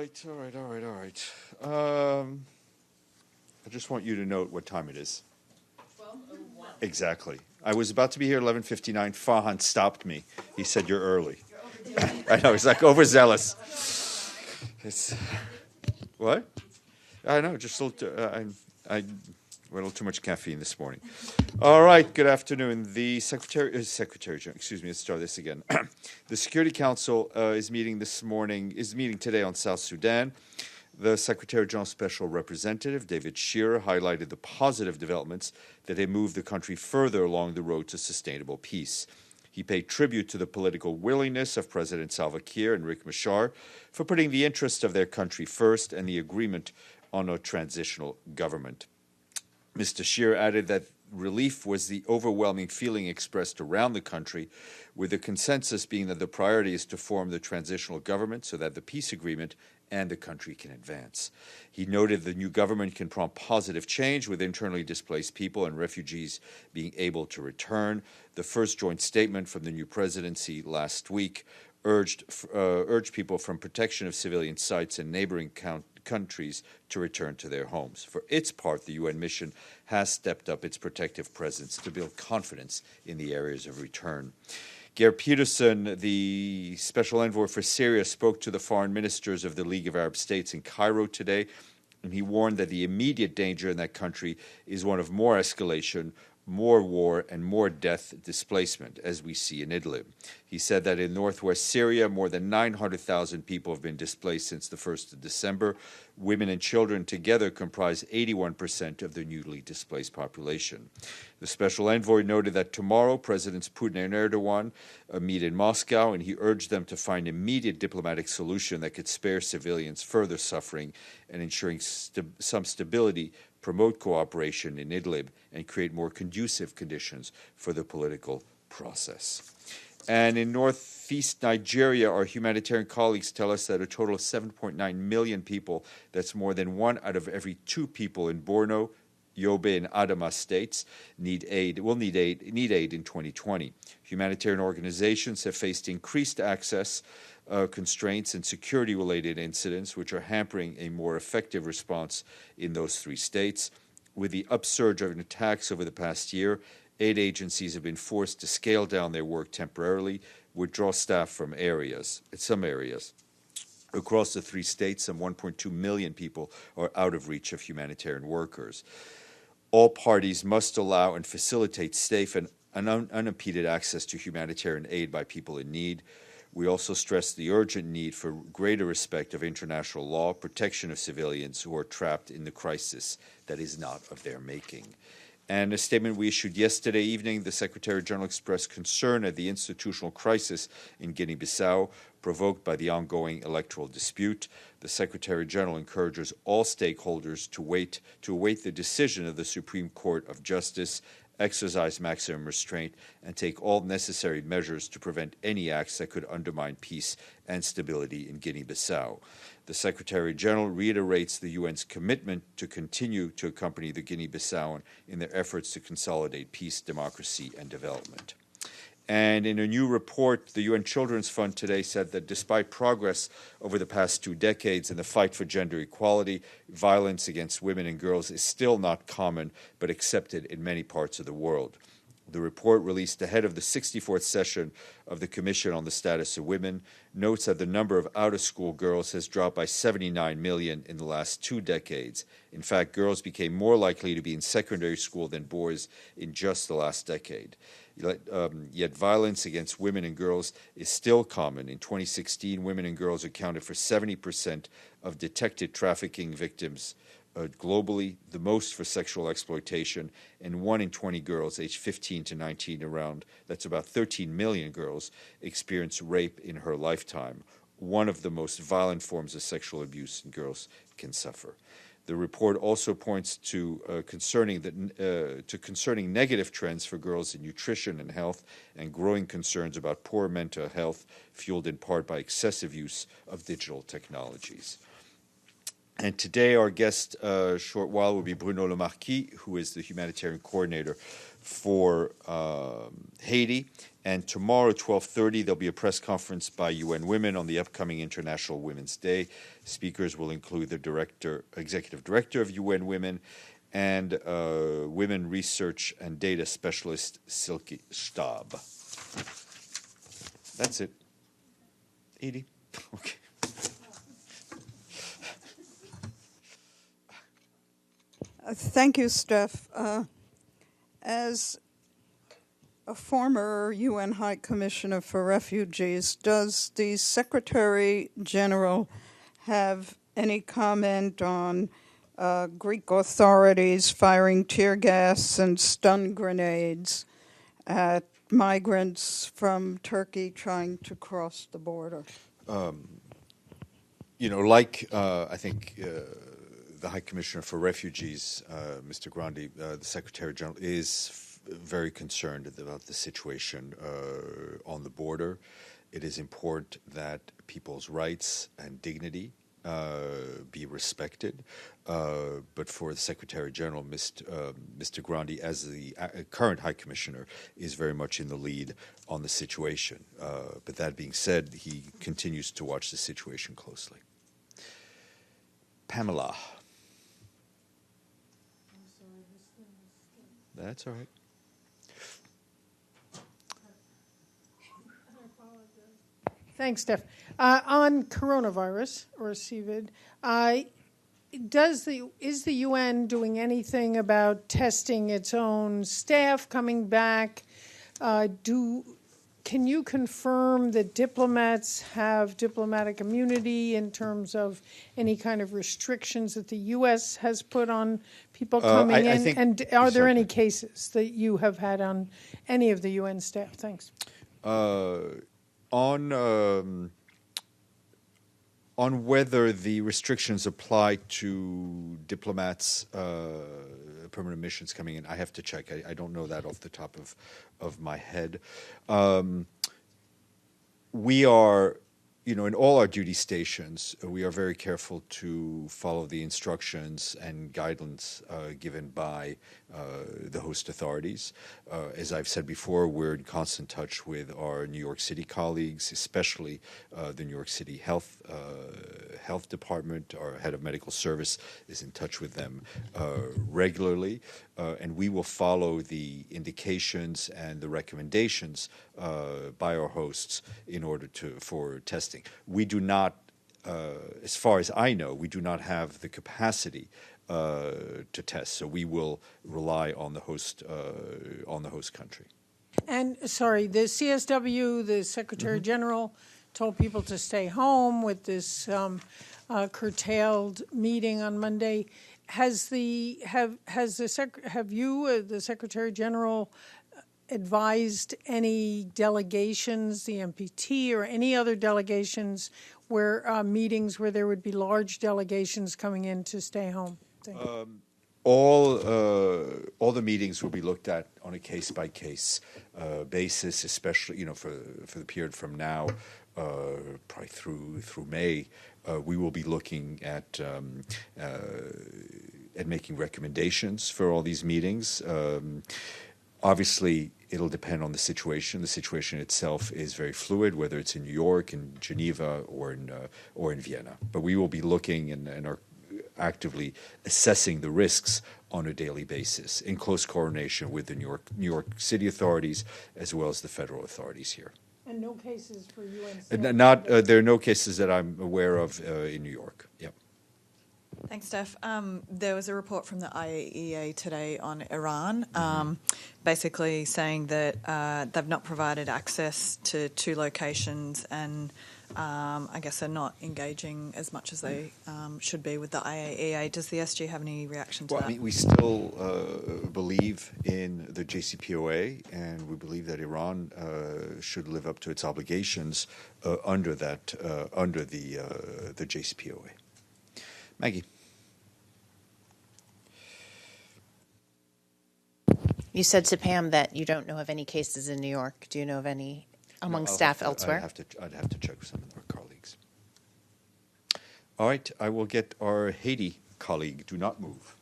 right. I just want you to note what time it is. 12:01. Exactly. I was about to be here 11:59. Fahan stopped me. He said, "You're early." I know. He's like overzealous. It's what? I know. Just a little. I had a little too much caffeine this morning. All right. Good afternoon. The Secretary. Excuse me. Let's start this again. The Security Council is meeting today on South Sudan. The Secretary General's Special Representative, David Shearer, highlighted the positive developments that have moved the country further along the road to sustainable peace. He paid tribute to the political willingness of President Salva Kiir and Riek Machar for putting the interest of their country first and the agreement on a transitional government. Mr. Shearer added that relief was the overwhelming feeling expressed around the country, with the consensus being that the priority is to form the transitional government so that the peace agreement and the country can advance. He noted the new government can prompt positive change with internally displaced people and refugees being able to return. The first joint statement from the new presidency last week urged people from protection of civilian sites and neighboring countries to return to their homes. For its part, the UN mission has stepped up its protective presence to build confidence in the areas of return. Geir Peterson, the special envoy for Syria, spoke to the foreign ministers of the League of Arab States in Cairo today, and he warned that the immediate danger in that country is one of more escalation, more war, and more death displacement, as we see in Idlib. He said that in northwest Syria, more than 900,000 people have been displaced since the 1st of December. Women and children together comprise 81% of the newly displaced population. The special envoy noted that tomorrow Presidents Putin and Erdogan meet in Moscow, and he urged them to find an immediate diplomatic solution that could spare civilians further suffering and ensuring some stability, promote cooperation in Idlib, and create more conducive conditions for the political process. And in northeast Nigeria, our humanitarian colleagues tell us that a total of 7.9 million people, that's more than 1 out of every 2 people in Borno, Yobe, and Adama states, need aid in 2020. Humanitarian organizations have faced increased access constraints and security-related incidents, which are hampering a more effective response in those 3 states. With the upsurge of attacks over the past year, aid agencies have been forced to scale down their work temporarily, withdraw staff from some areas. Across the 3 states, some 1.2 million people are out of reach of humanitarian workers. All parties must allow and facilitate safe and unimpeded access to humanitarian aid by people in need. We also stress the urgent need for greater respect of international law, protection of civilians who are trapped in the crisis that is not of their making. And a statement we issued yesterday evening, the Secretary General expressed concern at the institutional crisis in Guinea-Bissau provoked by the ongoing electoral dispute. The Secretary General encourages all stakeholders to await the decision of the Supreme Court of Justice, exercise maximum restraint, and take all necessary measures to prevent any acts that could undermine peace and stability in Guinea-Bissau. The Secretary General reiterates the UN's commitment to continue to accompany the Guinea-Bissauan in their efforts to consolidate peace, democracy, and development. And in a new report, the UN Children's Fund today said that despite progress over the past 2 decades in the fight for gender equality, violence against women and girls is still not common but accepted in many parts of the world. The report, released ahead of the 64th session of the Commission on the Status of Women, notes that the number of out-of-school girls has dropped by 79 million in the last 2 decades. In fact, girls became more likely to be in secondary school than boys in just the last decade. Yet violence against women and girls is still common. In 2016, women and girls accounted for 70% of detected trafficking victims globally, the most for sexual exploitation, and 1 in 20 girls aged 15 to 19 that's about 13 million girls, experience rape in her lifetime, one of the most violent forms of sexual abuse girls can suffer. The report also points to concerning negative trends for girls in nutrition and health, and growing concerns about poor mental health, fueled in part by excessive use of digital technologies. And today our guest, short while, will be Bruno Le Marquis, who is the humanitarian coordinator for Haiti. And tomorrow, 12:30, there'll be a press conference by UN Women on the upcoming International Women's Day. Speakers will include the executive director of UN Women and women research and data specialist Silke Stab. That's it. Edie? Okay. Thank you, Steph. As a former UN High Commissioner for Refugees, does the Secretary General have any comment on Greek authorities firing tear gas and stun grenades at migrants from Turkey trying to cross the border? I think the High Commissioner for Refugees, Mr. Grandi, the Secretary General, is very concerned about the situation on the border. It is important that people's rights and dignity be respected. But for the Secretary General, Mr. Grandi, as the current High Commissioner, is very much in the lead on the situation. But that being said, he continues to watch the situation closely. Pamela. That's all right. Thanks, Steph. On coronavirus, or CVID, is the UN doing anything about testing its own staff coming back? Can you confirm that diplomats have diplomatic immunity in terms of any kind of restrictions that the U.S. has put on people coming in? And are there any cases that you have had on any of the UN staff? Thanks. On whether the restrictions apply to diplomats, permanent missions coming in, I have to check. I don't know that off the top of my head. We are, in all our duty stations, we are very careful to follow the instructions and guidance given by the host authorities. As I've said before, we're in constant touch with our New York City colleagues, especially the New York City Health Department. Our head of medical service is in touch with them regularly, and we will follow the indications and the recommendations by our hosts in order for testing. We do not, as far as I know, we do not have the capacity to test, so we will rely on the host country. And sorry, the CSW, the Secretary General, told people to stay home with this curtailed meeting on Monday. Have you, the Secretary General, advised any delegations, the MPT or any other delegations, where meetings where there would be large delegations coming in to stay home? All the meetings will be looked at on a case-by-case basis, especially for the period from now probably through May. We will be looking at making recommendations for all these meetings. Obviously, it'll depend on the situation. The situation itself is very fluid, whether it's in New York, in Geneva, or in Vienna. But we will be looking and are actively assessing the risks on a daily basis in close coordination with the New York City authorities as well as the federal authorities here. And no cases for UN? There are no cases that I'm aware of in New York. Yep. Thanks, Steph. There was a report from the IAEA today on Iran, basically saying that they've not provided access to 2 locations and I guess they're not engaging as much as they should be with the IAEA. Does the SG have any reaction to that? I mean, we still believe in the JCPOA, and we believe that Iran should live up to its obligations under the JCPOA. Maggie. You said to Pam that you don't know of any cases in New York. Do you know of any among staff elsewhere? I'd have to check with some of our colleagues. All right, I will get our Haiti colleague. Do not move.